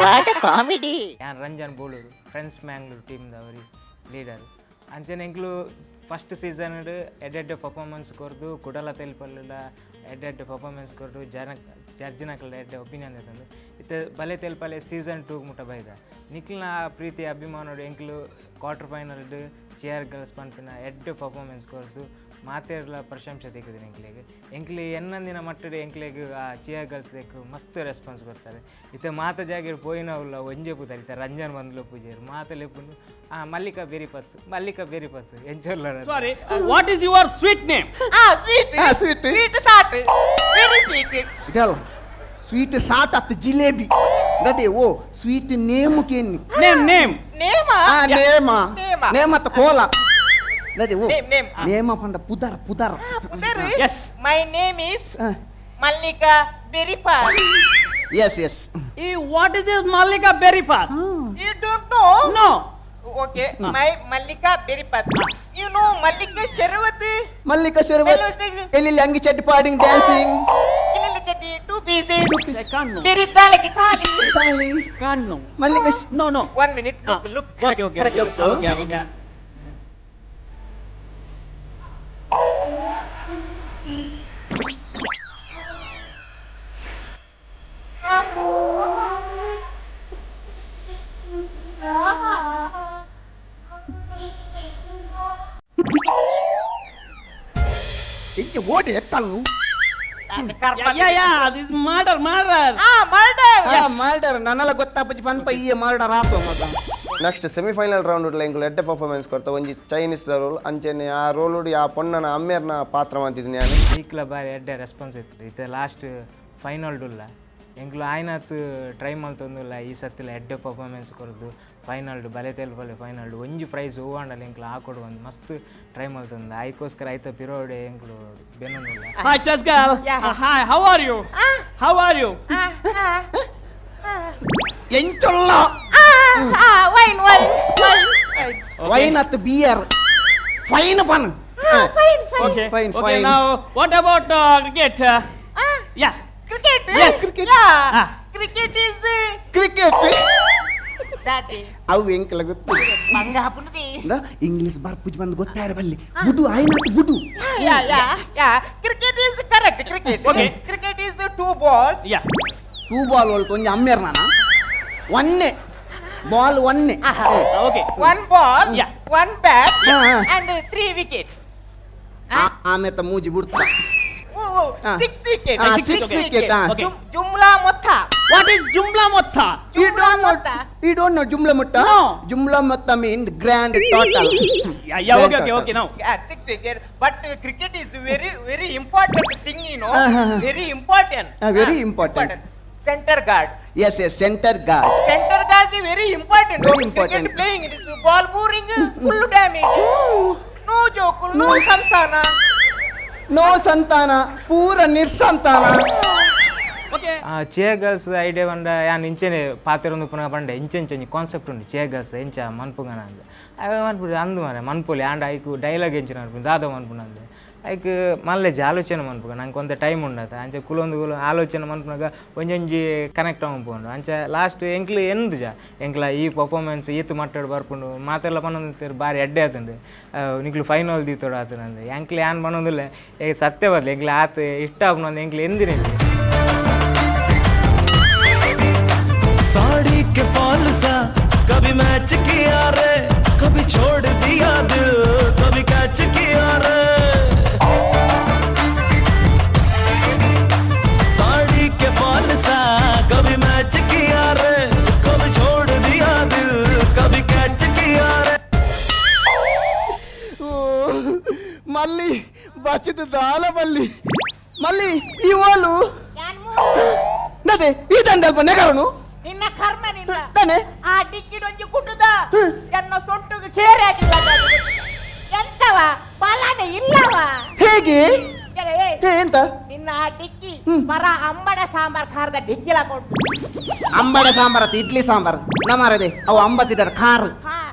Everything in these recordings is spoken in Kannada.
What a comedy. ಯಾನ್ ರಂಜನ್ ಬೋಳೂರು ಫ್ರೆಂಡ್ಸ್ ಮ್ಯಾಂಗ್ಳೂರ್ ಟೀಮ್ ದವರಿ ಲೀಡರ್ ಅಂಚನೆ ಎಂಕ್ಲು ಫಸ್ಟ್ ಸೀಸನ್ ಎಡ್ಡೆಡ್ ಪರ್ಫಾರ್ಮೆನ್ಸ್ ಕೊರ್ದು ಕುಡಲ ತೆಲ್ಪಲ್ಲ ಎಡ್ಡೆಡ್ ಪರ್ಫಾರ್ಮೆನ್ಸ್ ಕೊರ್ದು ಜಡ್ಜಿನಕಲ್ ಎಡ್ಡೆ ಒಪಿನಿಯನ್ ಇತ್ತಂದು ಇತ್ತೆ ಬಲೆ ತೆಲ್ಪಲೆ ಸೀಸನ್ 2 ಮುಟ್ಟ ಬೈದ ನಿಕ್ಲಿನ ಪ್ರೀತಿ ಅಭಿಮಾನೋಡು ಎಂಕ್ಲು ಕ್ವಾರ್ಟರ್ ಫೈನಲ್ ಚೇರ್ ಗರ್ಲ್ಸ್ ಪಂಪಿನ ಎಡ್ಡೆ ಪರ್ಫಾರ್ಮೆನ್ಸ್ ಕೊರ್ದು ಮಾತೆರ್ಲ ಪ್ರಶಂಸೆ ತೆಗೆದಿನ ಎಂಕ್ಲಿ ಎನ್ನಂದಿನ ಮಟ್ಟಡೆ ಎಂಕ್ಲೆಗ್ ಆ ಚೇರ್ ಗರ್ಲ್ಸ್ ತೆಕ್ಕು ಮಸ್ತ್ ರೆಸ್ಪಾನ್ಸ್ ಕೊಡ್ತಾರೆ ಇತ್ತೆ ಮಾತ ಜಾಗಿರ್ ಪೋಯಿನವುಲ್ಲ ಒಂಜೆ ಪೂತಾರೆ ಇತ್ತೆ ರಂಜನ್ ಬಂದ್ಲು ಪೂಜೆರು ಮಾತಲೆಪ್ಪುಂಡು Mallika ಬೇರಿಪತ್ತು ಎಂಚೊಲ್ಲ. Sorry, what is your sweet name? Sweet sart. Very sweet. Ital. Sweet sart at jalebi. Dade wo sweet name kenni. Name. Name. Name at cola. Dade wo. Name. Name panda pudar. Pudar. Yes. My name is Mallika Beripal. Yes. What is this Mallika Beripal? You don't know? No. Okay, my Mallika Beripal. You know Mallika Sharwati? Mallika Sharwat. Elli langi chatti padding dancing. Kilala chatti 2 pieces. I can't know. Beritalaki thali. Can't know. Mallika No. 1 minute. Look. Okay. Inge what ettalu? Yeah. This is murder. Murder. Murder. Nanala gottappaji panpa ee murder ಆತು ಮಗ. ನೆಕ್ಸ್ಟ್ ಸೆಮಿಫೈನಲ್ ರೌಂಡ್ ಎಂಕ್ಲು ಎಡ್ಡೆ ಪರ್ಫಾರ್ಮೆನ್ಸ್ ಕೊಡ್ತಾ ಒಂಜಿ ಚೈನೀಸ್ ರೋಲ್ ಅಂಚೆನೆ ಆ ರೋಲ್ ಆ ಪೊಣ್ಣನ ಅಮ್ಮೇರ್ನ ಪಾತ್ರ ಮಾಡ್ತಿದ್ದೀನಿ ನಾನು ಈಕ್ಲ ಬಾರಿ ಎಡ್ಡೆ ರೆಸ್ಪಾನ್ಸ್ ಇತ್ತು ಇತ್ತೆ ಲಾಸ್ಟ್ ಫೈನಲ್ ಡುಲ್ಲ ಎಂಕ್ಲು ಆಯ್ನತ್ ಟ್ರೈ ಮಾಡ್ತೊಂದಿಲ್ಲ ಈ ಸತ್ತಿಲ್ಲ ಎಡ್ಡೆ ಪರ್ಫಾರ್ಮೆನ್ಸ್ ಕೊರದು ಫೈನಲ್ ಬಲೆ ತೆಲ್ಪಲೆ ಫೈನಲ್ ಒಂಜಿ ಪ್ರೈಸ್ ಹೂವಾಂಡಲ್ಲ ಎಂಕ್ಲು ಹಾಕೊಡು ಒಂದು ಮಸ್ತ್ ಟ್ರೈ ಮಾಡ್ತಂದ ಆಯ್ಕೋಸ್ಕರ ಆಯ್ತ ಪಿರೋಡೆ ಎಂಕ್ಲು ಬೆನ್ನೊಂದಿಲ್ಲ. Hi, chess girl. Hi, how are you? ಎಂಚೊಲ್ಲ Wine. wine at beer fine pan. Fine. Okay, now what about cricket? Yeah. Cricket? Yes. Cricket. Yeah. Cricket is Cricket. that is. ಅವು ಎಂಕಲ ಗೊತ್ತು Banga hapunudi. ಇಂಗ್ಲಿಷ್ ಬರ್ಪುಜ್ ಬಂದು ಗೊತ್ತಾರ ಬಲ್ಲಿ ಬುಡು ಆಯ್ನತ್ ಬುಡು. Yeah. Cricket is correct. Cricket. Okay. Cricket is 2 balls. Yeah. 2 ball ಹೋಲ್ತು ಒಂಜಿ ಅಮ್ಮೇರ್ ನಾನ ಒನ್ನೆ ball ಒನ್ನೆ. Okay. 1 ball. Yeah. 1 bat. Yeah. And 3 wickets. ಆಮೇತ ಮೂಜಿ ಬಿಡ್ತಾ 6 wickets. 6 wicket. Okay. Jumla motta. What is Jumla Motta? You don't know Jumla Mutta? No. Jumla Mutta means grand total. Yeah. Okay. Now. Yeah, 6 wickets. But cricket is very important thing, you know. Very important. Very important. Center guard. Yes, center guard. Center guard is very important. Very important. Cricket playing, it is ball boring, full damage. No joke, no santana. No Santana, pura nirsantana. Okay. Chair girls idea ಬಂದ ಯಾನ್ ಇಂಚೆನೆ ಪಾತೆರೊಂದು ಪುನಃ ಬಂಡೆ ಇಂಚೆಂಚೆ ಕಾನ್ಸೆಪ್ಟ್ ಉಂಡು ಚೇರ್ ಗರ್ಲ್ಸ್ ಎಂಚ ಮನ್ಪುಗನ ಅಂದೆ ಅವ ಮನ್ಪುಡು ಅಂದು ಮಾರೆ ಮನ್ಪುಲಿ ಆಂಡ ಐಕು ಡೈಲಾಗ್ ಎಂಚಿನ ಮನ್ಪುಂಡು ದಾದ ಮನ್ಪುಣ ಅಂದೆ ಐಕ್ ಮಲ್ಲೆಜಿ ಆಲೋಚನೆ ಮನ್ಪುಗ ನಂಗೆ ಒಂದು ಟೈಮ್ ಉಂಡತ ಅಂಚೆ ಕುಲೊಂದು ಆಲೋಚನೆ ಮನ್ಪುನಾಗ ಒಂಜೊಂಜಿ ಕನೆಕ್ಟ್ ಆಗ್ಪುಂಡು ಅಂಚೆ ಲಾಸ್ಟ್ ಎಂಕ್ಲು ಎಂದು ಎಂಕ್ಲ ಈ ಪರ್ಫಾರ್ಮೆನ್ಸ್ ಈತು ಮಟ್ಟಾಡು ಬರ್ಪುಂಡು ಮಾತೆಲ್ಲ ಪನ್ನೊಂದು ಬಾರಿ ಎಡ್ಡೆ ಆತಂಡು ನಿಕ್ಲು ಫೈನಲ್ ದೀತೋಡು ಆತನಂದೆ ಎಂಕ್ಲು ಯಾನ್ ಪನ್ನೊಂದಿಲ್ಲ ಸತ್ಯ ಬದಲು ಎಂಕ್ಲು ಆತ ಇಷ್ಟ ಆಗ್ನೊಂದು ಎಂಕ್ಲು ಎಂದಿನ साड़ी के फॉल सा कभी मैच किया रे कभी छोड़ दिया दिल कभी कैच किया रे साड़ी के फॉल सा कभी मैच किया रे कभी छोड़ दिया दिल कभी कैच किया रे ಮಲ್ಲಿ ಬಚ್ಚಿದ ದಾಲ ಮಲ್ಲಿ ಈ ಓಲು ನದೆ ಈ ದಂಡಲ್ಪ ನೆಗರನು ನಿನ್ನ ಕರ್ಮ ನಿನ್ನ ತಾನೆ ಆ ಡಿಕ್ಕಿಡೊಂಜಿ ಕುಟ್ಟುದ ಎನ್ನ ಸೊಂಟುಗೆ ಕೇರೆ ಹಾಕಿಲ್ಲ ಎಂತವ ಬಲಾನೆ ಇಲ್ಲವ ಹೇಗೆ ಎಂತ ನಿನ್ನ ಆ ಡಿಕ್ಕಿ ಬರ ಅಂಬಡ ಸಾಂಬಾರ್ ಖಾರದ ಡಿಕ್ಕಿಲ ಕೊಟ್ಟು ಅಂಬಡ ಸಾಂಬಾರ್ ಇಡ್ಲಿ ಸಾಂಬಾರ್ ನಮ್ಮರದೆ ಅವು ಅಂಬಸಿದರ್ ಖಾರ್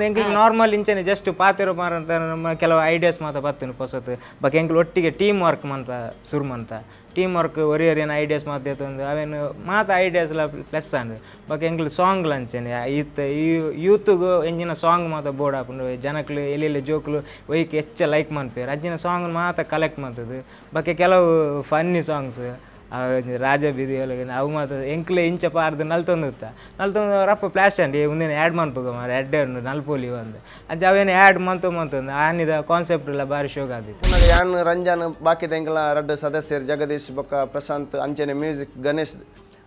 ಎಂಕ್ಲಿಗೆ ನಾರ್ಮಲ್ ಇಂಚನೆ ಜಸ್ಟ್ ಪಾತೆರೋ ಮಾರಂತ ನಮ್ಮ ಕೆಲವು ಐಡಿಯಾಸ್ ಮಾತ ಬರ್ತೀನಿ ಹೊಸತು ಬಟ್ ಎಂಕ್ಲು ಒಟ್ಟಿಗೆ ಟೀಮ್ ವರ್ಕ್ ಮಂತ ಶುರು ಮಂತ ಟೀಮ್ ವರ್ಕ್ ಒರಿಯರಿನ ಐಡಿಯಾಸ್ ಮಾತಾಡ್ತಂದು ಅವೇನು ಐಡಿಯಾಸ್ಲ ಪ್ಲಸ್ ಅಂದು ಬೊಕ ಎಂಕ್ಲು ಸಾಂಗ್ಲು ಅಂಚೆನೆ ಯೂತ್ಗೂ ಎಂಜಿನ ಸಾಂಗ್ ಬೋರ್ಡ್ ಹಾಕೊಂಡು ಜನಕ್ಲು ಎಲ್ಲೆಲ್ಲಿ ಜೋಕ್ಲು ಒಯ್ಕೆ ಹೆಚ್ಚ ಲೈಕ್ ಮಾಡ್ಪೇರು ಅಜ್ಜಿನ ಸಾಂಗ್ ಕಲೆಕ್ಟ್ ಮಾಡ್ತದೆ ಬೊಕ ಕೆಲವು ಫನ್ನಿ ಸಾಂಗ್ಸ್ ರಾಜ ಬೀದಿ ಅವು ಎಂಕ್ಲೆ ಇಂಚ ಪಾರ್ದು ನಲ್ತೊಂದು ರಪ್ಪ ಪ್ಲಾಸ್ಟ್ ಅಂಡಿ ಮುಂದಿನ ಆ್ಯಡ್ ಮಾಡ್ಬೇಕು ಎಡ್ಡೆ ಉಂಡು ನಲ್ಪೋಲಿ ಒಂದು ಅಜ್ಜ ಅವೇನು ಆ್ಯಡ್ ಮಂತೊಂದು ಆನಿದ ಕಾನ್ಸೆಪ್ಟ್ ಎಲ್ಲ ಭಾರಿ ಶೋಕ್ ಆದಿತ್ತು ಯಾನ್ ರಂಜಾನ್ ಬಾಕಿದ ಎಂಕಲ 2 ಸದಸ್ಯರು ಜಗದೀಶ್ ಬೊಕ್ಕ ಪ್ರಶಾಂತ್ ಅಂಚೆನೆ ಮ್ಯೂಸಿಕ್ ಗಣೇಶ್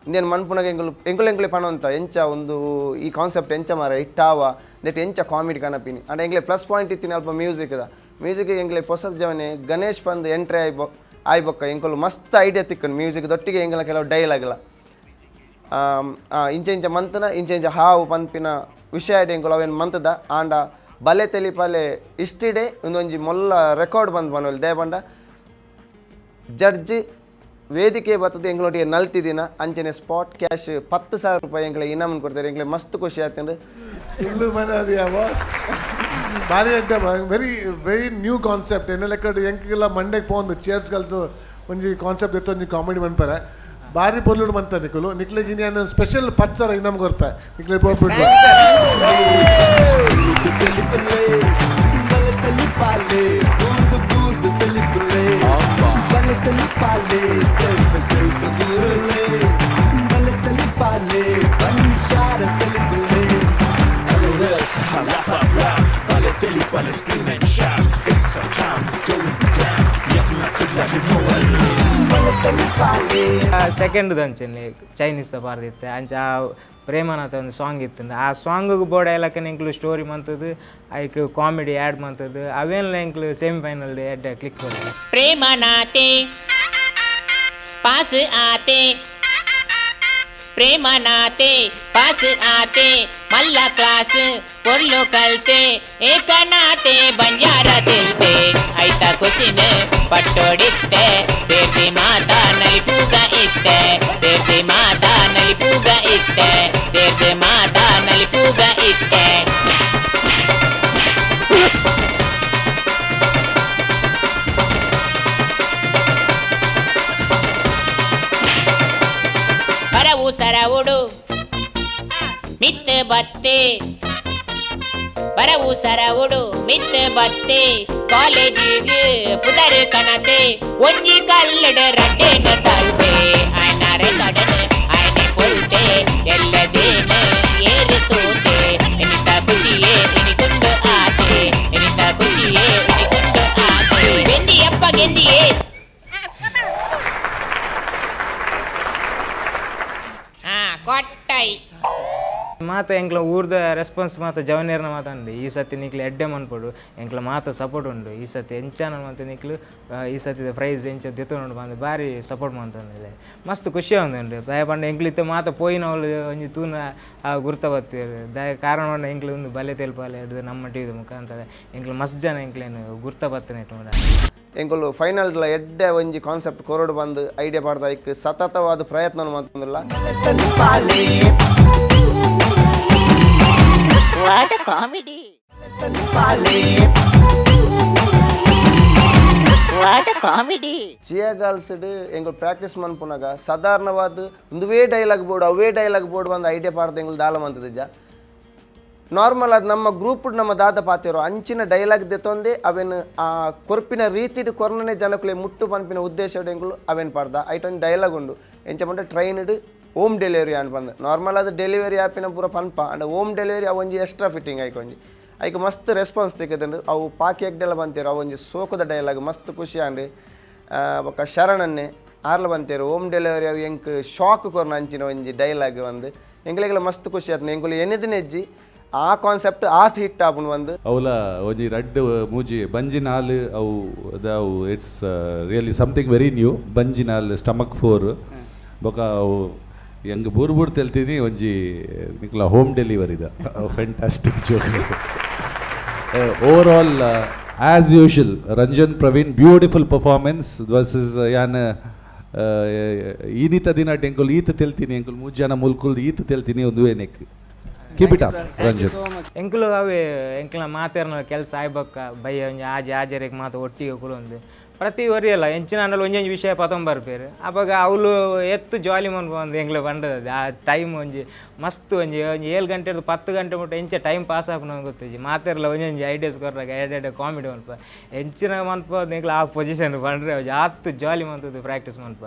ಇಂದೇನು ಮನ್ಪುನಾಗ ಎಂಕುಲೆ ಪಣ ಅಂತ ಎಂಚ ಒಂದು ಈ ಕಾನ್ಸೆಪ್ಟ್ ಎಂಚ ಮಾರ ಇಟ್ಟಾವ ನೆಟ್ ಎಂಚ ಕಾಮಿಡಿ ಕನಪಿನಿ ಅಂಡ್ ಎಂಗ್ಲೆ ಪ್ಲಸ್ ಪಾಯಿಂಟ್ ಇತ್ತೀನಿ ಅಲ್ಪ ಮ್ಯೂಸಿಕ್ ಎಂಗ್ಲೆ ಹೊಸದ ಜವನೆ ಗಣೇಶ್ ಬಂದು ಎಂಟ್ರಿ ಆಯ್ಬೊಕ್ಕ ಎಂಕಲು ಮಸ್ತ್ ಐಡಿಯಾ ತಿಕ್ಕನು ಮ್ಯೂಸಿಕ್ ದೊಟ್ಟಿಗೆ ಎಂಗಲ ಕೆಲವು ಡೈಲಾಗ್ಲ ಇಂಚ ಮಂತನ ಇಂಚ ಹಾವು ಪಂಪಿನ ವಿಷಯ ಎಂಕಲು ಅವೇನು ಮಂತದ ಆಂಡ ಬಲೆ ತೆಲಿಪಾಲೆ ಇಷ್ಟಿಡೆ ಒಂದೊಂಜಿ ಮೊಲ್ಲ ರೆಕಾರ್ಡ್ ಬಂದು ದೇ ಬಂಡ ಜಡ್ಜಿ ವೇದಿಕೆ ಬರ್ತದೆ ಎಂಗಳೊಟ್ಟಿಗೆ ನಲ್ತಿದಿನ ಅಂಚನೆ ಸ್ಪಾಟ್ ಕ್ಯಾಶ್ 10,000 ರೂಪಾಯಿ ಎಂಗ್ಲೆ ಇನಾಮನ್ ಕೊಡ್ತಾರೆ ಎಂಗ್ಲೆ ಮಸ್ತ್ ಖುಷಿ ಆಯ್ತಂದ್ರೆ ಭಾರಿ ಅಡ್ಡ ವೆರಿ ವೆರಿ ನ್ಯೂ ಕಾನ್ಸೆಪ್ಟ್ ಎನ್ನ ಲೆಕ್ಕ ಎಂಕೆಲ್ಲ ಮಂಡೆಗೆ ಪೋಂದು ಚೇರ್ಸ್ ಕಲ್ಸು ಒಂಜಿ ಕಾನ್ಸೆಪ್ಟ್ ಎತ್ತು ಒಂಜಿ ಕಾಮಿಡಿ ಮನ್ಪರೆ ಭಾರಿ ಪೊರ್ಲುಡು ಮಂತ ನಿಖಲು ನಿಕ್ಲೆಗೆ ನಾನು ಸ್ಪೆಷಲ್ 10,000 ಇನಾಮ್ ಕೊರ್ಪೆ ನಿಕ್ಲೆ ಹೋಗ್ಬಿಟ್ಟು ಸೆಕೆಂಡ್ ಅಂಚನೆ ಚೈನೀಸ್ ಪಾರ್ದಿತ್ತೆ ಅಂಚ ಪ್ರೇಮನಾಥ ಒಂದು ಸಾಂಗ್ ಇತ್ತು ಆ ಸಾಂಗಿಗೆ ಬೋರ್ಡ್ ಎಲ್ಲಕ್ಕೆ ಎಂಕ್ಲು ಸ್ಟೋರಿ ಮಂತದ್ದು ಐಕ್ ಕಾಮಿಡಿ ಆ್ಯಡ್ ಮಂತದ್ದು ಅವೇನೆಲ್ಲ ಎಂಕ್ಲು ಸೆಮಿಫೈನಲ್ ಎಡ್ಡೆ ಕ್ಲಿಕ್ ಕೊಡ್ತಾರೆ ಪ್ರೇಮನಾತೆ ಪಾಸ್ ಆತೆ ಪ್ರೇಮನಾತೆ ಪಾಸ್ ಆತೆ ಮಲ್ಲ ಕ್ಲಾಸ್ ಪೊರ್ಲು ಕಲ್ತೆ ಏಕನಾತೆ ಬಂಜಾರ ತಿಲ್ತೆ ಐತ ಕುಸಿನ ಪಟ್ಟೋಡಿತ್ತೆ ಸೇರ್ತಿ ಮಾತಾ ನಲಿಪೂಗ ಇತ್ತೆ ಸೇರ್ತಿ ಮಾತಾ ನಲಿಪೂಗ ಇತ್ತೆ ಸೇರ್ತಿ ಮಾತಾ ನಲಿಪೂಗ ಇತ್ತೆ ಪರವು ಸರವುಡು ಮಿತ್ ಬತ್ತೆ ಪರವು ಸರವುಡು ಮಿತ್ ಬತ್ತೆ ಕಾಲೇಜಿಗೆ ಪುದರ್ ಕಣತೆ ಒಂಜಿ ಕಲ್ಲಡ ರಡ್ಡೆನ ತಲ್ತೆ ಆಯ್ನಾರೆ ಕಡನೆ ಆಯ್ನೆ ಕೊಲ್ತೆ ಎಲ್ಲದೇನ ಏರು ತೋತೆ ಎನಿತ ಖುಷಿಯೇ ಎನಿಕೊಂಡು ಆತೆ ಎನಿತ ಖುಷಿಯೇ ಎನಿಕೊಂಡು ಆತೆ ಗೆಂದಿಯಪ್ಪ ಗೆಂದಿಯೇ ಕೊಟ್ಟೈ ಎಂಕ್ಲ ಊರ್ದ ರೆಸ್ಪಾನ್ಸ್ ಜವನೇರ್ನ ಮಾತಾಡಿ ಈ ಸತಿ ನಿಕ್ಲು ಎಡ್ಡೆ ಮನ್ಪಡು ಎಂಕ್ಲ ಸಪೋರ್ಟ್ ಉಂಡು ಈ ಸತಿ ಎಂಚಾನ ನಿಕ್ಲು ಈ ಸತಿ ಪ್ರೈಸ್ ಎಂಚ ದೆತ್ತೊಂಡು ಬಂದು ಭಾರಿ ಸಪೋರ್ಟ್ ಮಾಡ್ತಂದಿಲ್ಲ ಮಸ್ತ್ ಖುಷಿ ಉಂಡು ದಯ ಪಂಡ ಎಂಕ್ಲಿತ್ತು ಪೋಯಿನವಳು ಒಂಜಿ ತೂನ ಗುರ್ತ ಬತ್ತೀರು ದಯ ಕಾರಣ ಪಂಡ ಎಂಕ್ಲು ಒಂದು ಬಲೆ ತೆಲ್ಪಾಲೆ ಹಿಡಿದು ನಮ್ಮ ಟಿವಿದ ಮುಖಾಂತರ ಎಂಕ್ಲು ಮಸ್ತ್ ಜನ ಎಂಕ್ಲೇನು ಗುರ್ತ ಬತ್ತನೆ ಎಂಕುಲು ಫೈನಲ್ ಎಡ್ಡೆ ಒಂಜಿ ಕಾನ್ಸೆಪ್ಟ್ ಕೊರಡು ಬಂದು ಐಡಿಯಾ ಪಾಡ್ದ ಐಕ್ ಸತತವಾದ ಪ್ರಯತ್ನ ಮಾಡ್ತಂದಿಲ್ಲ what a comedy what a comedy ಚಿಯಗಾಲ್ಸ್ಡ್ ಎಂಕುಲು ಪ್ರಾಕ್ಟೀಸ್ ಮನ್ಪುನಾಗ ಸಾಧಾರಣವಾದ ಒಂದುವೇ ಡೈಲಾಗ್ ಬೋರ್ಡ್ ಬಂದು ಐಡಿಯಾ ಪಾಡ್ದ ಎಂಕುಲು ದಾಲ ಮಂತದಿಜ್ಜ ನಾರ್ಮಲ್ ಅದು ನಮ್ಮ ಗ್ರೂಪ್ ನಮ್ಮ ದಾದ ಪಾತಿರೋ ಅಂಚಿನ ಡೈಲಾಗ್ ದೆತ್ತೊಂದೆ ಅವೇನು ಆ ಕೊರ್ಪಿನ ರೀತಿಡ್ ಕೊರ್ನನೆ ಜನಕುಲೆ ಮುಟ್ಟು ಪನ್ಪಿನ ಉದ್ದೇಶ ಎಂಕುಲು ಅವೇನು ಪಾಡ್ದ ಐಟೊಂದು ಡೈಲಾಗ್ ಉಂಡು ಎಂಚ ಪಂಡ ಟ್ರೈನ್ಡ್ ಹೋಮ್ ಡೆಲಿವರಿ ಅನ್ ಬಂದು ನಾರ್ಮಲ್ ಅದು ಡೆಲಿವರಿ ಆ್ಯಪಿನ ಪೂರ ಪನ್ಪ ಅಂಡ್ ಹೋಮ್ ಡೆಲಿವರಿ ಅವೊಂಜಿ ಎಕ್ಸ್ಟ್ರಾ ಫಿಟ್ಟಿಂಗ್ ಆಯ್ಕೊಂಜಿ ಐಕೆ ಮಸ್ತ್ ರೆಸ್ಪಾನ್ಸ್ ತೆಗೆದಂಡು ಅವು ಪಾಕಿ ಎಗ್ಡೆಲ್ಲ ಬಂತೀರು ಅವೊಂಜಿ ಸೋಕದ ಡೈಲಾಗ್ ಮಸ್ತ್ ಖುಷಿ ಅಂಡು ಬೊಕ್ಕ ಶರಣನ್ನೇ ಆರ್ಲ ಬಂತೀರು ಹೋಮ್ ಡೆಲಿವರಿ ಅವು ಎಂಕ್ ಶಾಕ್ ಕೊರ್ನ ಅಂಚಿನ ಒಂಜಿ ಡೈಲಾಗ್ ಬಂದು ಎಂಗ್ಲೆಗೆಲ್ಲ ಮಸ್ತ್ ಖುಷಿ ಆಯ್ತು ಎಂಕುಲು ಎನ್ನಿದಿನ ಹೆಜ್ಜಿ ಆ ಕಾನ್ಸೆಪ್ಟ್ ಆತ್ ಹಿಟ್ ಆಪುಂಡು ಬಂದು ಅವಲ ಒಂಜಿ ರಡ್ಡ್ ಮೂಜಿ ಬಂಜಿನಾಲ್ ಅವು ಅದಾವು it's really something very new ಬಂಜಿನಾಲ್ ಸ್ಟಮಕ್ 4 ಬೊಕ ಅವು ಎಂಗ್ ಬೂರ್ ತೆಲ್ತಿನಿ ಒಂಜಿ ನಿಕ್ಲ ಹೋಮ್ ಡೆಲಿವರಿದ fantastic joke over all as usual Ranjan Praveen beautiful performance versus ಯಾನ್ ಈನಿತ ದಿನ ಎಂಕುಲು ಈತ ತೆಲ್ತೀನಿ ಎಂಕುಲು ಮೂಜ್ ಜನ ಮುಲ್ಕುಲ್ದು ಈತ ತೆಲ್ತೀನಿ ಒಂದು ಏನೆಕ್ ಕೀಪ್ ಇಟ್ ಅಪ್ ರಂಜನ್ ಎಂಕುಲು ಅವೇ ಎಂಕ್ಲ ಮಾತೇರ್ನ ಕೆಲಸ ಆಯ್ಬಕ್ಕ ಬಯ್ಯ ಒಂಜಿ ಆಜೆರೆಗೆ ಒಟ್ಟಿಗೆ ಕುಲೊಂದು ಪ್ರತಿ ಒರಿಯಲ್ಲ ಎಂಚಿನ ಅಂಡಲ್ಲಿ ಒಂಜೊಂಜಿ ವಿಷಯ ಪತೊಂದು ಬರ್ಪೇರು ಅವಾಗ ಅವಳು ಎತ್ತು ಜಾಲಿ ಮನ್ಪಂದು ಎಂಗ್ಲೆ ಬಂಡದ ಆ ಟೈಮ್ ಒಂಜಿ ಮಸ್ತ್ ಒಂಜಿ 7 ಗಂಟೆ 10 ಗಂಟೆ ಮುಟ್ಟ ಎಂಚ ಟೈಮ್ ಪಾಸ್ ಆಪುನ ಗೊತ್ತಿಜ್ಜಿ ಮಾತಾಡಲ್ಲ ಒಂಜೊಂಜಿ ಐಡಿಯಾಸ್ ಕೊರ್ರಾಗ ಎಡೆ ಕಾಮಿಡಿ ಮನ್ಪ ಎಂಚಿನ ಮನ್ಪದು ಎಂಗ್ಲ ಆ ಪೊಸಿಷನ್ ಬಂಡ್ರೆ ಆತು ಜಾಲಿ ಮಂತದ್ದು ಪ್ರಾಕ್ಟೀಸ್ ಮನ್ಪ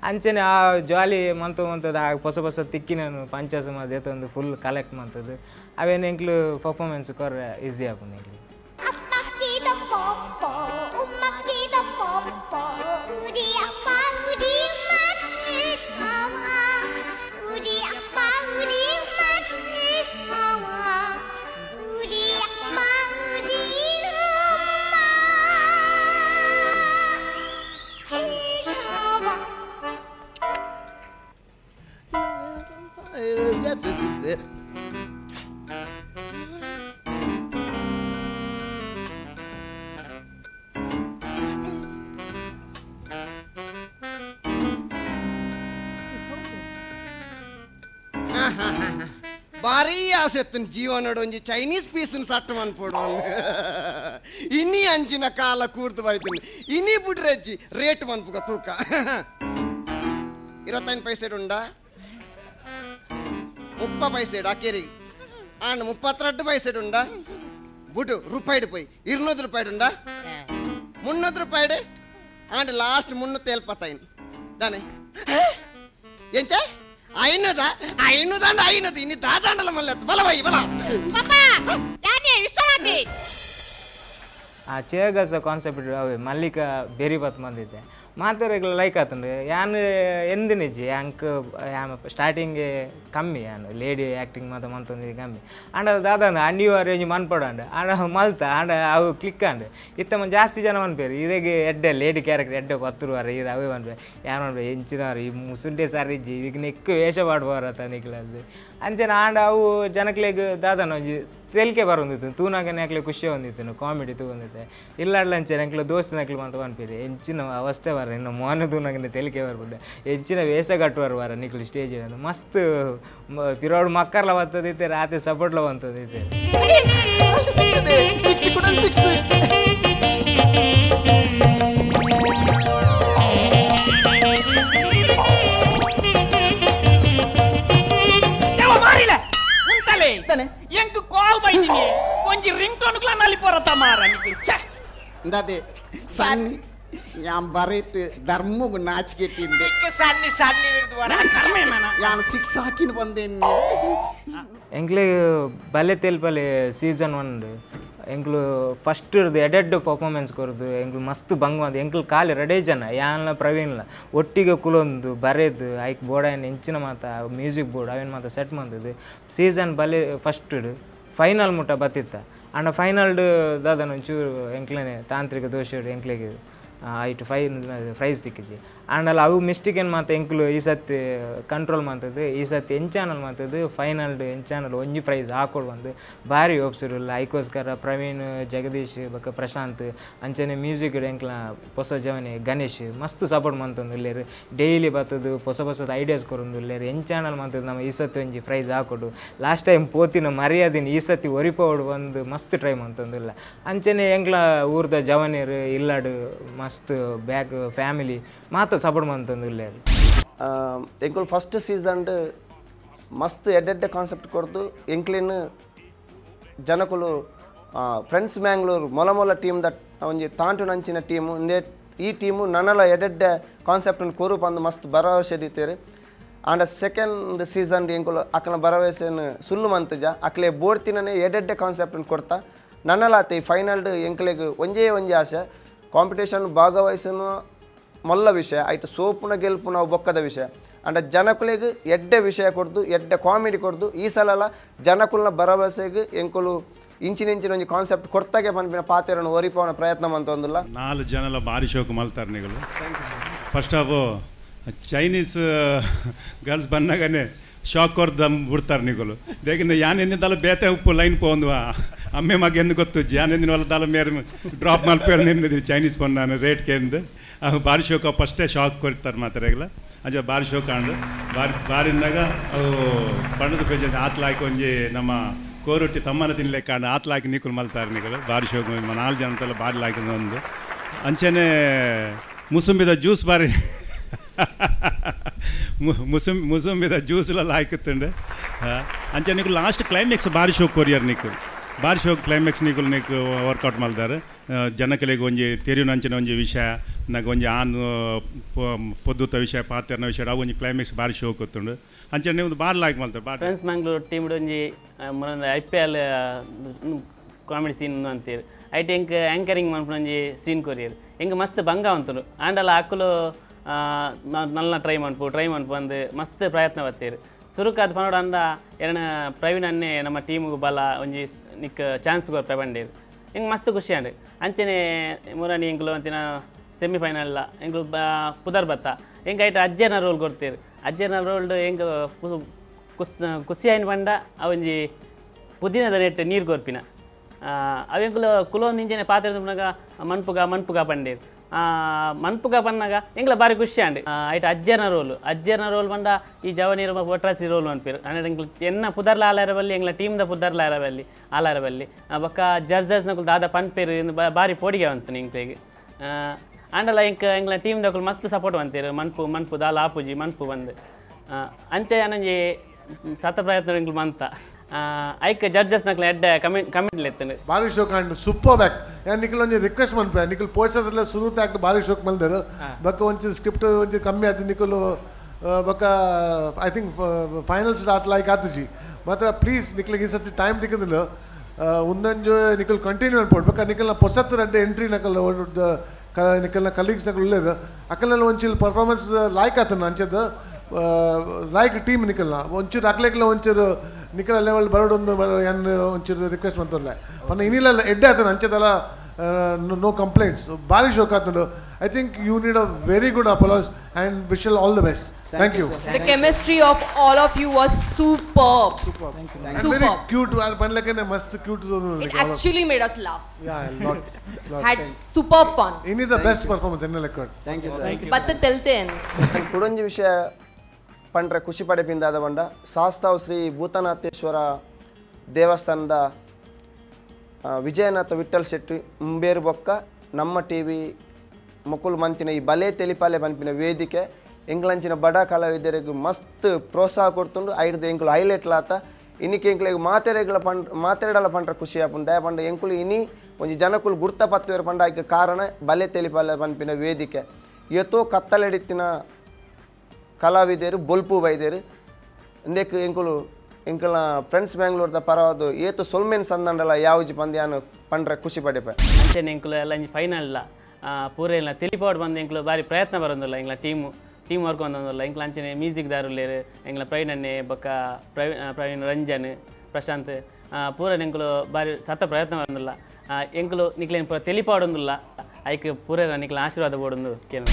ಅಂಚನೆ ಆ ಜಾಲಿ ಮಂತದ್ದು ಆ ಹೊಸ ತಿಕ್ಕಿನ ಪಂಚಾಸ ಮದ್ದು ಎತ್ತೊಂದು ಫುಲ್ ಕಲೆಕ್ಟ್ ಮಂತದ್ದು ಅವೇನು ಎಂಕ್ಲು ಪರ್ಫಾರ್ಮೆನ್ಸ್ ಕೊರ್ರೆ ಈಸಿ ಆಪುನ ಎಂಕ್ಲು ಭಾರಿ ಆಸೆ ಎತ್ತನ ಜೀವನೋಡು ಒಂಜಿ ಚೈನೀಸ್ ಪೀಸನ್ ಸಟ್ಟು ಮನ್ಪೋಡು ಇನ್ನಿ ಅಂಚಿನ ಕಾಲ ಕೂರ್ತು ಬೈತೀನಿ ಇನ್ನಿ ಬಿಡ್ರೆಜ್ಜಿ ರೇಟ್ ಮನ್ಪುಗ ತೂಕ 25 ಪೈಸೆಡ್ ಉಂಡಾ 30 ಪೈಸೆಡ್ ಅಕ್ಕೇರಿಗೆ ಆಂಡ್ 32 ಪೈಸೆಡ್ ಉಂಡಾ ಬುಡು ರೂಪಾಯಿ ಪೋಯ್ 200 ರೂಪಾಯಿ ಉಂಡಾ 300 ರೂಪಾಯಿ ಆಂಡ್ ಲಾಸ್ಟ್ 375 దానే ಎಂತೆ ಐನದ ಇನ್ನು ದಾದಾಂಡಲ ಮಲ್ಲ ಬಲ ಬೈ ಬಲ ಆ ಚೇಗಸ ಕಾನ್ಸೆಪ್ಟ್ ಅವೆ ಮಲ್ಲಿಕ ಬೇರಿ ಬತ್ ಬಂದಿದ್ದೆ ಮಾತಾಡೋಕೆ ಲೈಕ್ ಆತಂದ್ರೆ ಯಾನು ಎಂದಿನಿಜ್ಜಿ ಯಾಂಕ್ ಸ್ಟಾರ್ಟಿಂಗ್ ಕಮ್ಮಿ ಯಾನು ಲೇಡಿ ಆ್ಯಕ್ಟಿಂಗ್ ಮಾತ್ರ ಮಂತೊಂದು ಕಮ್ಮಿ ಆಂಡ ದಾದಂಡ ಅಂಡಿಯು ಅರೇಂಜ್ ಮನ್ಪಡಂಡು ಆಂಡ ಮಲ್ತ ಆಂಡ ಅವು ಕ್ಲಿಕ್ ಅಂಡು ಇತ್ತ ಜಾಸ್ತಿ ಜನ ಮನ್ಪೇರು ಇದಾಗೆ ಎಡ್ಡೆ ಲೇಡಿ ಕ್ಯಾರೆಕ್ಟರ್ ಎಡ್ಡೆ 10 ವಾರ ಇದು ಅವೇ ಮನ್ಪೇ ಯಾರು ಮನ್ಪೇ ಎಂಚಿನವ್ರು ಈ ಮುಸುಂಡೆ ಸಾರಿಜ್ಜಿ ಈಗ ನೆಕ್ಕು ವೇಷ ಪಾಡ್ಬೋರತ್ತ ನಿಕ್ಲದ್ದು ಅಂಚೆನ ಆಂಡ ಅವು ಜನಕ್ಲೆಗ್ ದಾದನ ಒಂಜಿ ತೆಲ್ಕೆ ಬರೋಂದಿತ್ತು ತೂನಾಗ ನೆಕ್ಲೆ ಖುಷಿ ಹೊಂದಿತ್ತು ಕಾಮಿಡಿ ತಗೊಂಡಿದ್ದೆ ಇಲ್ಲಾಡ್ಲ ಅಂಚೆ ನೆಕ್ಲೆ ದೋಸ್ತ ನೆಕ್ಲೆ ಅಂತ ಬಂದ್ಬಿದೆ ಎಂಚಿನ ಅವಸ್ಥೆ ಬರ ಇನ್ನು ಮೋನ ತೂನಾಗ ತೆಲಿಕೆ ಬರ್ಬಿಟ್ಟೆ ಎಂಚಿನ ವೇಷ ಕಟ್ಟುವರು ಬರ ನಿಕ್ಲು ಸ್ಟೇಜ್ ಮಸ್ತ್ ಪಿರೋಡು ಮಕ್ಕರ್ಲ ಬರ್ತದೈತೆ ರಾತ್ರಿ ಸಪೋರ್ಟ್ಲ ಬಂತದೈತೆ ಎಂಕು ಕಾಲ್ ಬೈದಿನಿ ಒಂಜಿ ರಿಂಗ್ ಟೋನ್ ಕ್ಲಾ ನಲ್ಲಿ ಪರತ ಮಾರ ನಿಕ್ಕೆ ಛೆ ndade sanni yam barit dharmugu naachiketinde ಸನ್ನಿ ವಿರುದ್ಧ ಕರ್ಮೆ ಮನ yam six hakin bandenni ಎಂಕ್ಲೆ ಬಲೆ ತೆಲ್ಪಲೆ ಸೀಸನ್ 1 ಎಂಕ್ಲು ಫಸ್ಟ್ ಇರ್ದು ಎಡೆಡ್ ಪರ್ಫಾರ್ಮೆನ್ಸ್ ಕೊರ್ದು ಎಂಕ್ಲು ಮಸ್ತ್ ಬಂಗ್ ಬಂದು ಎಂಕ್ಲು ಖಾಲಿ ರೆಡೇ ಜನ ಯಾನ್ಲ ಪ್ರವೀಣ್ಲ ಒಟ್ಟಿಗೆ ಕುಲೊಂದು ಬರೆದು ಐಕ್ ಬೋರ್ಡ್ ಏನು ಹೆಂಚಿನ ಮಾತ ಮ್ಯೂಸಿಕ್ ಬೋರ್ಡ್ ಅವೇನು ಮಾತ ಸೆಟ್ ಮಾಡ್ತದೆ ಸೀಸನ್ ಬಲೆ ಫಸ್ಟ್ ಫೈನಲ್ ಮುಟ್ಟ ಬತ್ತಿತ್ತ ಅಂಡ ಫೈನಲ್ಡು ದಾದನ ಒಂಚೂರು ಎಂಕ್ಲೇನೆ ತಾಂತ್ರಿಕ ದೋಷ ಎಂಕ್ಲೆಗೆ ಐಟು ಪ್ರೈಸ್ ಸಿಕ್ಕಿಜಿ ಆಂಡಲ್ಲ ಅವು ಮಿಸ್ಟೇಕ್ ಏನು ಮಾತು ಎಂಕ್ಲು ಈ ಸತಿ ಕಂಟ್ರೋಲ್ ಮಾಡ್ತದೆ ಈ ಸತಿ ಎಂಚಾನಲ್ ಮಾಡ್ತದೆ ಫೈನಲ್ಡು ಎಂಚಾನಲ್ ಒಂಜಿ ಪ್ರೈಸ್ ಹಾಕೊಡು ಬಂದು ಭಾರಿ ಹೋಪ್ಸಿರಲ್ಲ ಐಕೋಸ್ಕರ ಪ್ರವೀಣ್ ಜಗದೀಶ್ ಬಕ್ಕ ಪ್ರಶಾಂತ್ ಅಂಚನೆ ಮ್ಯೂಸಿಕ್ ಎಂಕ್ಲ ಹೊಸ ಜವನಿ ಗಣೇಶ್ ಮಸ್ತ್ ಸಪೋರ್ಟ್ ಮಾಡ್ತಂದು ಇಲ್ಲೇರು ಡೈಲಿ ಬರ್ತದು ಹೊಸ ಐಡಿಯಾಸ್ ಕೊರೊಂದು ಇಲ್ಲೇರು ಎಂಚಾನಲ್ ಮಾಡ್ತದೆ ನಮ್ಮ ಈ ಸತಿ ಒಂಜಿ ಪ್ರೈಸ್ ಹಾಕೊಡು ಲಾಸ್ಟ್ ಟೈಮ್ ಪೋತಿನ ಮರ್ಯಾದಿನ ಈ ಸತಿ ಒರಿಪೋಡು ಒಂದು ಮಸ್ತ್ ಟ್ರೈ ಮಾಡ್ತಂದಿಲ್ಲ ಅಂಚನೆ ಎಂಕ್ಲ ಊರ್ದ ಜವನಿಯರು ಇಲ್ಲಾಡು ಮಸ್ತ್ ಬ್ಯಾಕ್ ಫ್ಯಾಮಿಲಿ ಮಾತ್ರ ಸಪೋರ್ಟ್ ಮಾಡ್ತಂದಿಲ್ಲ ಎಂಕುಲು ಫಸ್ಟ್ ಸೀಸನ್ ಮಸ್ತ್ ಎಡ್ಡೆಡ್ಡೆ ಕಾನ್ಸೆಪ್ಟ್ ಕೊಡ್ದು ಎಂಕ್ಲೇನು ಜನಕುಲು ಫ್ರೆಂಡ್ಸ್ ಮ್ಯಾಂಗ್ಳೂರ್ ಮೊಲ ಟೀಮ್ ದಟ್ ಒಂಜಿ ತಾಂಟು ನಂಚಿನ ಟೀಮು ಈ ಟೀಮು ನನ್ನಲ ಎಡ್ಡೆಡ್ಡೆ ಕಾನ್ಸೆಪ್ಟ್ ಕೊರು ಬಂದು ಮಸ್ತ್ ಭರವಸೆ ದೀತೇರಿ ಆಂಡ ಸೆಕೆಂಡ್ ಸೀಸನ್ ಎಂಕುಲು ಅಕ್ಕನ ಭರವಸೆಯನ್ನು ಸುಳ್ಳು ಮಂತಜ ಅಕ್ಲೆ ಬೋಡ್ತಿನೇ ಎಡ್ಡೆಡ್ಡೆ ಕಾನ್ಸೆಪ್ಟ್ ಕೊಡ್ತಾ ನನ್ನಲಾತ ಈ ಫೈನಲ್ಡ್ ಎಂಕ್ಲೆಗ್ ಒಂಜೇ ಆಸೆ ಕಾಂಪಿಟೇಷನ್ ಭಾಗವಹಿಸನು ಮೊಲ್ಲ ವಿಷಯ ಆಯ್ತು ಸೋಪುನ ಗೆಲ್ಪು ನಾವು ಬೊಕ್ಕದ ವಿಷಯ ಅಂಡ ಜನಕುಲಿಗೆ ಎಡ್ಡೆ ವಿಷಯ ಕೊಡ್ದು ಎಡ್ಡೆ ಕಾಮಿಡಿ ಕೊಡ್ದು ಈ ಸಲ ಜನಕುಲ್ನ ಭರವಸೆಗೆ ಎಂಕುಲು ಇಂಚಿನ ಒಂಜಿ ಕಾನ್ಸೆಪ್ಟ್ ಕೊಡ್ತಾಗೆ ಪನ್ಪಿನ ಪಾತೆರನ್ನು ಒರಿಪವನ ಪ್ರಯತ್ನ ಮಂತೊಂದುಲ್ಲ 4 ಜನಲ ಭಾರಿ ಶೋಕು ಮಲ್ತಾರೆ ನಿಗಳು ಫಸ್ಟ್ ಆಫ್ ಚೈನೀಸ್ ಗರ್ಲ್ಸ್ ಬಂದಾಗನೇ ಶಾಕ್ ಕೊರ್ದು ಬಿಡ್ತಾರೆ ನಿಗಳು ದೇಗಿನ ಯಾನೆಂದಿದ್ದಲ್ಲ ಬೇತೆ ಉಪ್ಪು ಲೈನ್ ಪೋಂದು ಅಮ್ಮೆ ಮಗ ಎಂದು ಗೊತ್ತು ಯಾನೆಂದಿನ ಹೊಲದಲ್ಲ ಮೇರೆ ಡ್ರಾಪ್ ಮಲ್ಪೇರು ನಿಂದಿದ್ರಿ ಚೈನೀಸ್ ಬಂದಾನೆ ರೇಟ್ ಕೇಂದು ಭಾರಿ ಶೋಕ ಫಸ್ಟೇ ಶಾಕ್ ಕೊಡ್ತಾರೆ ಮಾತಾರೆಗಳ ಅಜ ಭಾರಿ ಶೋಕ ಅಂಡು ಬಾರಿನಾಗ ಅವು ಬಣ್ಣದ ಪೇಜ್ ಆತ್ಲಾಕಿ ಒಂಜಿ ನಮ್ಮ ಕೋರೊಟ್ಟಿ ತಮ್ಮನ ತಿನ್ಲಿಕ್ಕೆ ಆತ್ಲಾಕಿ ನಿಕ್ಕಲು ಮಲ್ತಾರೆ ನಿಗಳು ಭಾರಿ ಶೋಕ 4 ಜನ ಅಂತೆಲ್ಲ ಭಾರಿ ಲಾಕಿದ ಒಂದು ಅಂಚೆನೆ ಮುಸುಂಬಿದ ಜ್ಯೂಸ್ ಬಾರಿ ಮುಸುಂಬಿದ ಜ್ಯೂಸ್ಲೆಲ್ಲ ಹಾಕುತ್ತಂಡೆ ಅಂಚೆ ನೀವು ಲಾಸ್ಟ್ ಕ್ಲೈಮ್ಯಾಕ್ಸ್ ಭಾರಿ ಶೋಕ್ ಕೊರಿಯರ್ ನೀಕು ಭಾರಿ ಶೋಕ್ ಕ್ಲೈಮ್ಯಾಕ್ಸ್ ನೀಕು ವರ್ಕೌಟ್ ಮಾಡ್ತಾರೆ ಜನಕಲೆಗೆ ಒಂಜಿ ತೆರಿಯುನಂಚಿನ ಒಂಜಿ ವಿಷಯ నాకు ಒಂಜಿ ಆನ್ ಪೊದ್ದುತ ವಿಷಯ ಪಾತೆರ್ನ ವಿಷಯ ಅವು ಒಂಜಿ ಕ್ಲೈಮ್ಯಾಕ್ಸ್ ಭಾರಿ ಶೋಕ್ ಹೊತ್ತುಂಡು ಅಂಚೆ ನೀವು ಭಾರಿ ಲೈಕ್ ಮಾಡ್ತಾರೆ ಭಾರಿ ಫ್ರೆಂಡ್ಸ್ ಮಂಗ್ಳೂರು ಟೀಮ್ ಒಂಜಿ IPL ಕಾಮಿಡಿ ಸೀನ್ ಅಂತೀರಿ ಐಟ್ ಎಂಕ್ ಆ್ಯಂಕರಿಂಗ್ ಮನ್ಪುನ ಒಂಜಿ ಸೀನ್ ಕೊರಿಯರ್ ಎಂಕ್ ಮಸ್ತ್ ಭಂಗ ಅಂತರು ಆಂಡಲ ಅಕ್ಕಲು ನಲ್ಲ ಟ್ರೈ ಮನ್ಪು ಅಂದು ಮಸ್ತ್ ಪ್ರಯತ್ನ ಬತ್ತೀರಿ ಸುರುಕಾದ ಪನೋಡ ಅಂಡ ಎರಡ ಪ್ರವೀಣ್ ಅನ್ನೇ ನಮ್ಮ ಟೀಮ್ಗೆ ಬಲ ಒಂಜಿ ನಿಕ್ ಚಾನ್ಸ್ ಕೊರ್ಪೆ ಬಂಡೇರು ಹಿಂಗೆ ಮಸ್ತ್ ಖುಷಿ ಅಂಡ್ರಿ ಅಂಚನೆ ಮೂರನೇ ಎಂಕ್ಲು ಅಂತಿನ ಸೆಮಿಫೈನಲ್ ಎಂಕ್ಲು ಪುದರ್ ಬತ್ತ ಹೆಂಗೆ ಐಟ್ ಅಜ್ಜನ ರೋಲ್ ಕೊಡ್ತೀರಿ ಅಜ್ಜನ ರೋಲ್ ಹೆಂಗೆ ಖುಷಿ ಆಯ್ನ ಬಂಡ ಅವೊಂಜಿ ಪುದೀನದ ನೆಟ್ಟು ನೀರು ಕೊರ್ಪಿನ ಅವೆಂಕುಲು ಕುಲೊಂದು ಇಂಚನೆ ಪಾತ್ರೆ ತುಂಬಿನಾಗ ಮನ್ಪುಗ ಪಂಡೇರು ಮನ್ಪುಗ ಪನ್ನಾಗ ಎಂಗ್ಲ ಬಾರಿ ಖುಷಿ ಅಂಡಿ ಐಟ್ ಅಜ್ಜನ ರೋಲ್ ಬಂಡ ಈ ಜವನೀರು ಒಟ್ರಾಸಿ ರೋಲ್ ಅನ್ಪಿರು ಅಂದ್ರೆ ಎಂಗ್ಲ ಎನ್ನ ಪುದರ್ಲ ಆಲಾರಬಲ್ಲಿ ಎಂಗ್ಲ ಟೀಮ್ದ ಪುದರ್ಲ ಆಲಾರಬಲ್ಲಿ ಬೊಕ್ಕ ಜಡ್ಜಸ್ ನಕುಲು ದಾದ ಪನ್ಪೇರು ಇಂದು ಬಾರಿ ಪೋಡಿಗೆ ಅಂತು ಎಂಕ್ಲೆಗೆ ಆಂಡಲ ಎಂಗ್ಲ ಟೀಮ್ ದಕುಲು ಮಸ್ತ್ ಸಪೋರ್ಟ್ ಅಂತೀರು ಮನ್ಪು ದಾಲ ಆಪುಜಿ ಮನ್ಪು ಬಂದು ಅಂಚೆ ನನಂಜಿ ಸತ ಪ್ರಯತ್ನ ಎಂಗ್ಲು ಮಂತ ಐಕ್ ಜಡ್ಜಸ್ ನಕ್ಲ ಎಡ್ಡ ಕಮೆಂಟ್ ಲೆತ್ತನೆ ಭಾರಿ ಶೋಕ್ ಅಂಡ್ ಸೂಪರ್ ಬ್ಯಾಕ್ ನಿಖಿಲ್ ಒಂಜಿ ರಿಕ್ವೆಸ್ಟ್ ಮನ್ಪೆ ನಿಖಿಲ್ ಪೋಯ್ಸದ್ರಲ್ಲ ಸುರು ಆಕ್ಟ್ ಭಾರಿ ಶೋಕ್ ಮಲ್ದರು ಬೊಕ್ಕ ಒಂಚೂರು ಸ್ಕ್ರಿಪ್ಟ್ ಒಂಚೂರು ಕಮ್ಮಿ ಆಯ್ತು ನಿಖಿಲ್ ಬೊಕ್ಕ I think final start like ಆತುಜಿ ಮಾತ್ರ ಪ್ಲೀಸ್ ನಿಖಿಲ್ಗೆ ಈ ಸತಿ ಟೈಮ್ ದಿಕ್ಕದಿಲ್ಲ ಒಂದೊಂದು ನಿಖಿಲ್ ಕಂಟಿನ್ಯೂ ಅನ್ಪೋಡು ಬೊಕ್ಕ ನಿಖಿಲ್ನ ಪೊಸತ್ತು ರೆಡ್ಡೆ ಎಂಟ್ರಿ ನಕಲ್ ನಿಖಿಲ್ನ ಕಲೀಗ್ಸ್ ನಕಲ್ ಉಳ್ಳೇರು ಅಕಲ್ನಲ್ಲಿ ಒಂಚೂರು ಪರ್ಫಾರ್ಮೆನ್ಸ್ ಲೈಕ್ ಆತನ ಅಂಚದ್ದು ಲೈಕ್ ಟೀಮ್ ನಿಖಿಲ್ನ ಒಂಚೂರು ಅಕ್ಲೆಕ್ಲ ಒಂಚೂರು ನಿಖಿಲ ಲೆವೆಲ್ ಬರೋಡೊಂದು ಏನು ಒಂಚೂರು ರಿಕ್ವೆಸ್ಟ್ ಮಾಡ್ತಾರಲ್ಲ ಪನ್ನ ಇನ್ನಿಲ್ಲ ಎಡ್ಡೆ ಆತನ ಅಂಚದಲ್ಲ ನೋ ಕಂಪ್ಲೇಂಟ್ಸ್ ಭಾರಿ ಶೋಕ್ ಆತನು I think you need a very good apology and wish all the best thank you The chemistry of all of you was superb. And very cute ಪನ್ಲಕನೆ ಮಸ್ತ್ cute It actually made us laugh. Yeah, lots. Had super fun. Ini the best performance in the record. Thank you, sir. But the Tilton. ಕುಡಂಜಿ ವಿಷಯ ಪಂಡ್ರೆ ಖುಷಿ ಪಡೆಪಿಂದಾದ ಬಂಡ ಶಾಸ್ತಾವ್ ಶ್ರೀ ಭೂತನಾಥೇಶ್ವರ ದೇವಸ್ಥಾನದ ವಿಜಯನಾಥ ವಿಠಲ್ ಶೆಟ್ಟಿ ಮುಂಬೇರು ಬೊಕ್ಕ ನಮ್ಮ ಟಿವಿ ಮಕ್ಕಳು ಮಂತಿನ ಈ ಬಲೆ ತೆಲಿಪಾಲೆ ಪಂಪಿನ ವೇದಿಕೆ ಎಂಗ್ಲಂಚಿನ ಬಡ ಕಲಾವಿದರಿಗೆ ಮಸ್ತ್ ಪ್ರೋತ್ಸಾಹ ಕೊಡ್ತುಂಡು ಐದು ಎಂಕ್ಲು ಹೈಲೈಟ್ಲಾತ ಇನ್ನಿಕ್ಕೆ ಎಂಕ್ಲಿಗೆ ಮಾತಾಡಲ ಪಂಡ್ರೆ ಖುಷಿ ಆಪುಂಡು ದಯ ಪಂಡ ಎಂಕುಲು ಇನಿ ಒಂಜಿ ಜನಕುಲು ಗುರ್ತ ಪತ್ತುವೆರು ಪಂಡ ಆಯ್ಕೆ ಕಾರಣ ಬಲೆ ತೆಲಿಪಾಲೆ ಪಂಪಿನ ವೇದಿಕೆ ಇವತ್ತು ಕತ್ತಲೆಡಿತ್ತಿನ ಕಲಾವಿದರು ಬೊಲ್ಪು ಬೈದೇರು ಇಂದಕ್ಕೆ ಎಂಕಲ್ನ ಫ್ರೆಂಡ್ಸ್ ಬ್ಯಾಂಗ್ಳೂರ್ದ ಪರವಾದು ಏತು ಸೊಲ್ಮೇನ್ ಸಂದಂಡಲ ಯಾವಜಿ ಪಂದ್ಯಾನು ಪಂಡ್ರೆ ಖುಷಿ ಪಡೆಪೆ ಅಂಚನೆ ಎಂಕುಲು ಎಲ್ಲ ಫೈನಲ್ ಪೂರ ಇಲ್ಲ ತಿಳಿಪಾಡು ಬಂದು ಎಂಕುಲು ಬಾರಿ ಪ್ರಯತ್ನ ಬರೋದಿಲ್ಲ ಎಂಗ್ಲ ಟೀಮ್ ವರ್ಕ್ ಬಂದಲ್ಲ ಎಂಕ್ಲ ಅಂಚನೆ ಮ್ಯೂಸಿಕ್ ದಾರುಲೇರು ಎಂಗ್ಲ ಪ್ರವೀಣ್ ಅನ್ನೆ ಬೊಕ್ಕ ಪ್ರವೀಣ್ ರಂಜನ್ ಪ್ರಶಾಂತ್ ಪೂರ ಎಂಕುಲು ಬಾರಿ ಸತ ಪ್ರಯತ್ನ ಬರೋದಿಲ್ಲ ಎಂಕುಲು ನಿಕ್ಲೇನು ಪೂರ ತಿಳಿಪಾಡೊಂದಿಲ್ಲ ಐಕೆ ಪೂರ ನಿಕ್ಲ ಆಶೀರ್ವಾದ ಬೋಡೊಂದು ಕೇಳ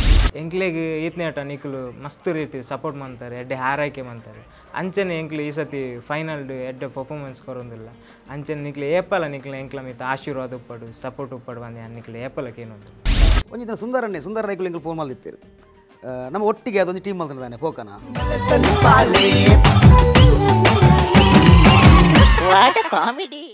ಎಂಕ್ಲೆಗ್ ಈತ್ನೇಟ ನಿಕ್ಲು ಮಸ್ತ್ ರೀತಿ ಸಪೋರ್ಟ್ ಮಾಡ್ತಾರೆ ಎಡ್ಡೆ ಹಾರೈಕೆ ಮಾಡ್ತಾರೆ ಅಂಚನೆ ಎಂಕ್ಲು ಈ ಸತಿ ಫೈನಲ್ ಎಡ್ಡೆ ಪರ್ಫಾರ್ಮೆನ್ಸ್ ಕೊರೊಂದಿಲ್ಲ ಅಂಚನೆ ನಿಕ್ಲೆ ಏಪಲ ನಿಕ್ಲೆ ಎಂಕ್ಲ ಮಿತ್ತ ಆಶೀರ್ವಾದ ಉಪ್ಪಡು ಸಪೋರ್ಟ್ ಉಪ್ಪಡು ಬಂದು ನಿಕ್ಲೆ ಏಪಲಕ್ಕೆ ಏನೊಂದು ಒಂದಿನ ಸುಂದರ ರೈಕುಲು ಎಂಕ್ಲು ಫೋನ್ ಮಾಡಿರ್ತೀರು ನಮ್ಮ ಒಟ್ಟಿಗೆ ಅದೊಂದು ಟೀಮ್ ಮಾಡ್ತಾನೆ ಪೋಕನ What a comedy.